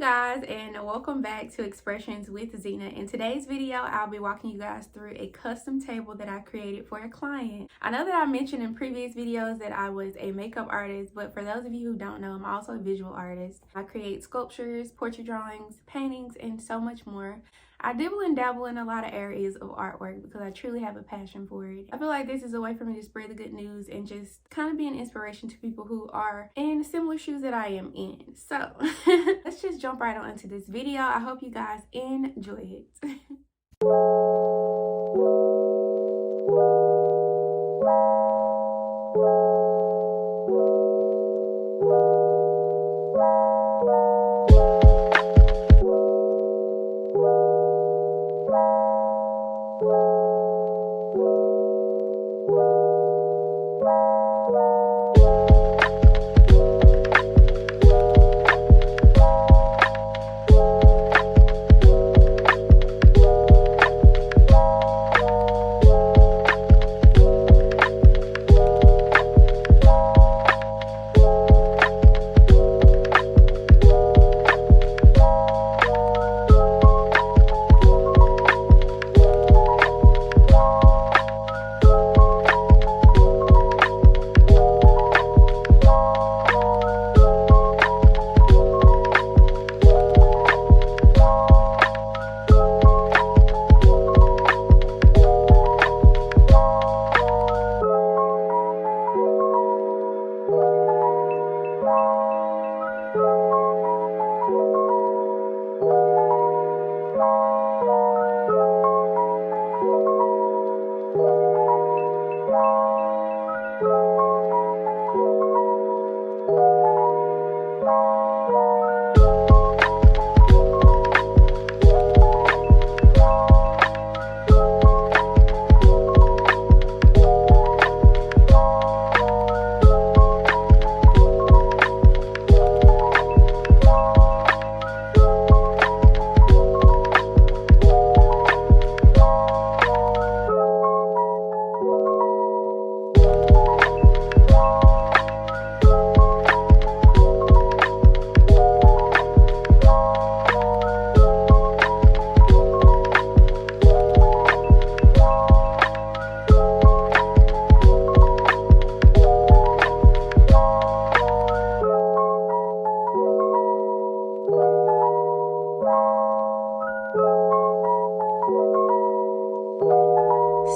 guys, and welcome back to Expressions with Zena. In today's video, I'll be walking you guys through a custom table that I created for a client. I know that I mentioned in previous videos that I was a makeup artist, but for those of you who don't know, I'm also a visual artist. I create sculptures, portrait drawings, paintings, and so much more. I dibble and dabble in a lot of areas of artwork because I truly have a passion for it. I feel like this is a way for me to spread the good news and just kind of be an inspiration to people who are in similar shoes that I am in. So let's just jump right on into this video. I hope you guys enjoy it.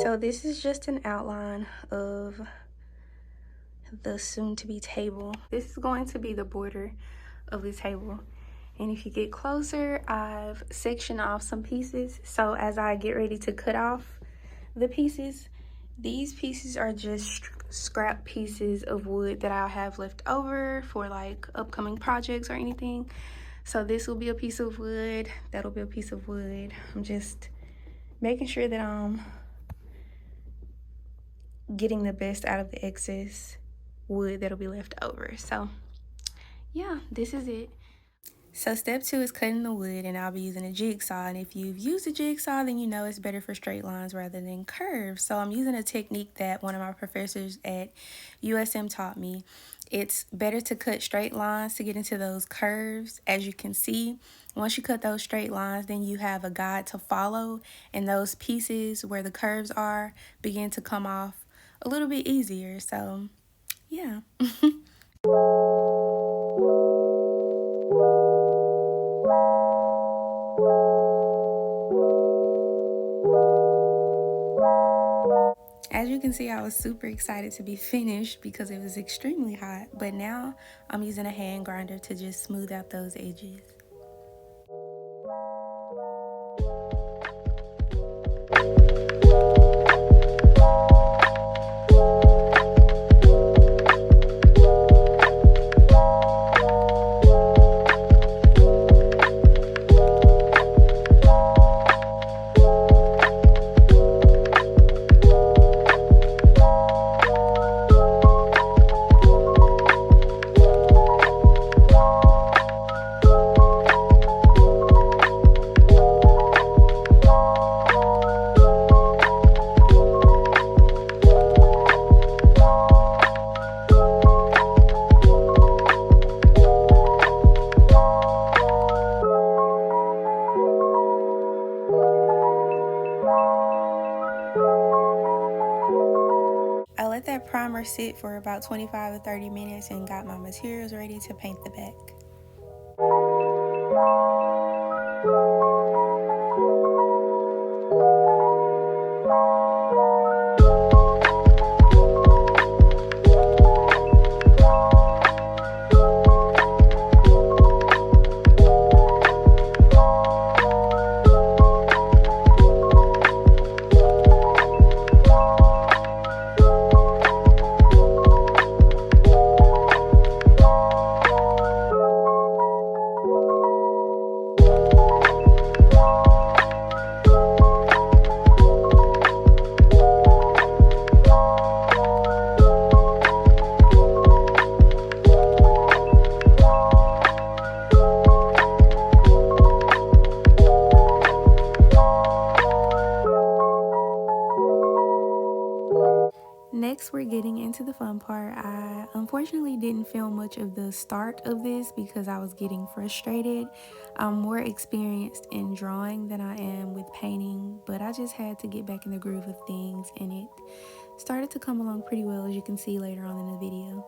So this is just an outline of the soon-to-be table. This is going to be the border of the table. And if you get closer, I've sectioned off some pieces. So as I get ready to cut off the pieces, these pieces are just scrap pieces of wood that I'll have left over for like upcoming projects or anything. So this will be a piece of wood, that'll be a piece of wood. I'm just making sure that I'm getting the best out of the excess wood that'll be left over. So yeah, this is it. So step 2 is cutting the wood, and I'll be using a jigsaw. And if you've used a jigsaw, then you know it's better for straight lines rather than curves. So I'm using a technique that one of my professors at USM taught me. It's better to cut straight lines to get into those curves. As you can see, once you cut those straight lines, then you have a guide to follow, and those pieces where the curves are begin to come off a little bit easier. So yeah. As you can see, I was super excited to be finished because it was extremely hot, but now I'm using a hand grinder to just smooth out those edges. that primer sit for about 25 to 30 minutes and got my materials ready to paint the back. Next, we're getting into the fun part. I unfortunately didn't film much of the start of this because I was getting frustrated. I'm more experienced in drawing than I am with painting, but I just had to get back in the groove of things, and it started to come along pretty well, as you can see later on in the video.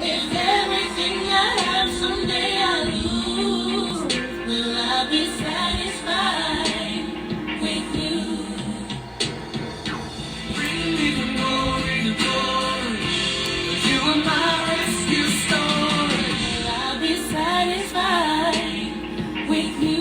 If everything I have someday I lose, will I be satisfied with you? Bring me the glory, you are my rescue story. Will I be satisfied with you?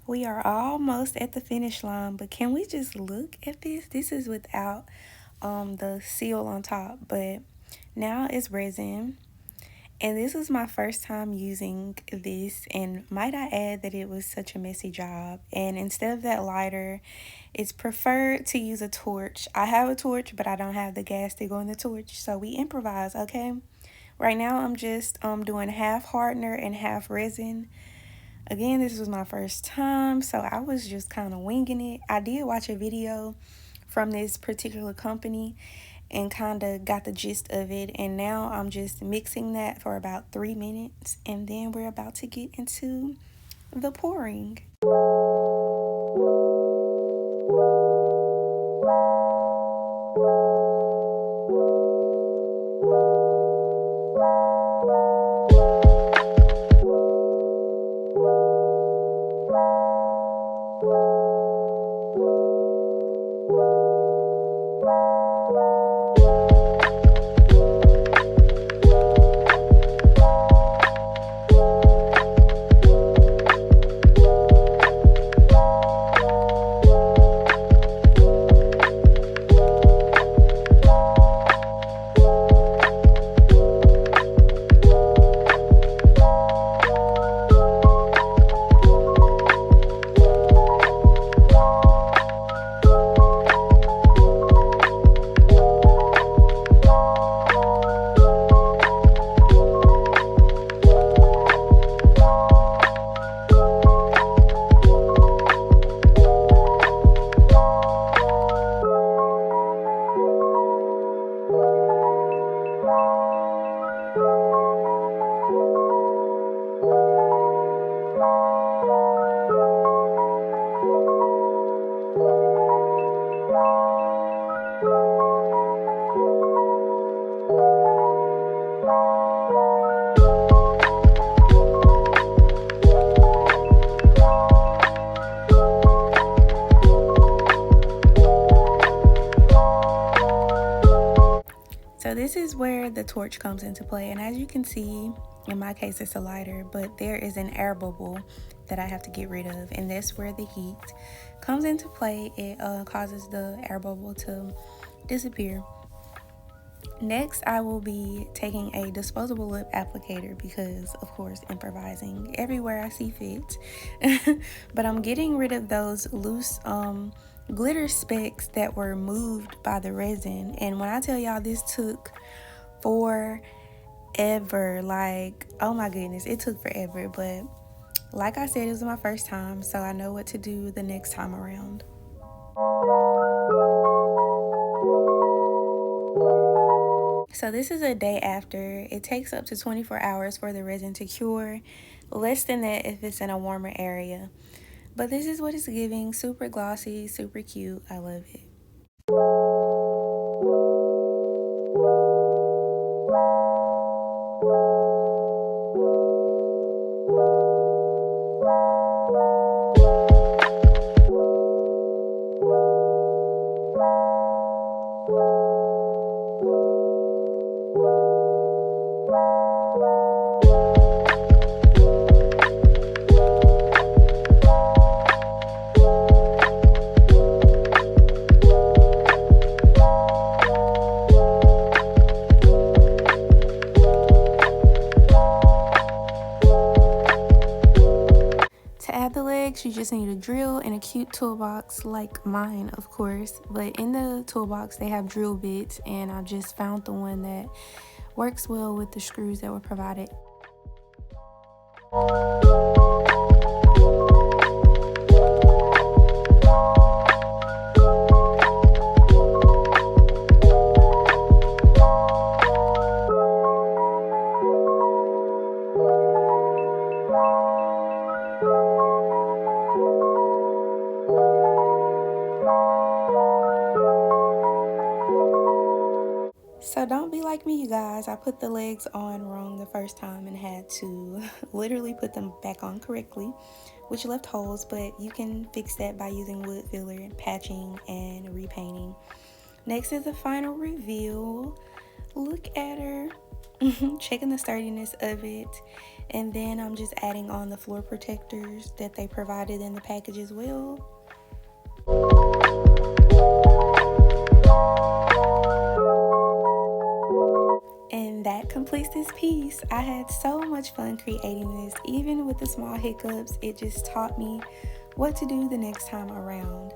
We are almost at the finish line, but can we just look at this? This is without the seal on top, but now it's resin, And this was my first time using this, and might I add that it was such a messy job. And instead of that lighter, it's preferred to use a torch. I have a torch, but I don't have the gas to go in the torch, so we improvise, okay? Right now I'm just doing half hardener and half resin. Again, this was my first time, so I was just kind of winging it. I did watch a video from this particular company and kind of got the gist of it, and now I'm just mixing that for about 3 minutes, and then we're about to get into the pouring. So this is where the torch comes into play, and as you can see, in my case it's a lighter, but there is an air bubble that I have to get rid of, and that's where the heat comes into play. It causes the air bubble to disappear. Next, I will be taking a disposable lip applicator because, of course, improvising everywhere I see fit. But I'm getting rid of those loose glitter specks that were moved by the resin. And when I tell y'all, this took forever. Like, oh my goodness, it took forever. But like I said, it was my first time, so I know what to do the next time around. So this is a day after. It takes up to 24 hours for the resin to cure, less than that if it's in a warmer area. But this is what it's giving. Super glossy, super cute. I love it. You just need a drill and a cute toolbox like mine, of course, but in the toolbox they have drill bits, and I just found the one that works well with the screws that were provided. So don't be like me, you guys. I put the legs on wrong the first time and had to literally put them back on correctly, which left holes, but you can fix that by using wood filler, patching, and repainting. Next is the final reveal. Look at her. Checking the sturdiness of it. And then I'm just adding on the floor protectors that they provided in the package as well. And that completes completes this piece. I had so much fun creating this. Even with the small hiccups, it just taught me what to do the next time around.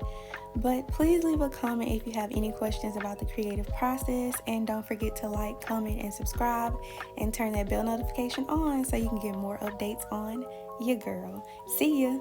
But please leave a comment if you have any questions about the creative process, and don't forget to like, comment, and subscribe, and turn that bell notification on so you can get more updates on your girl. See ya!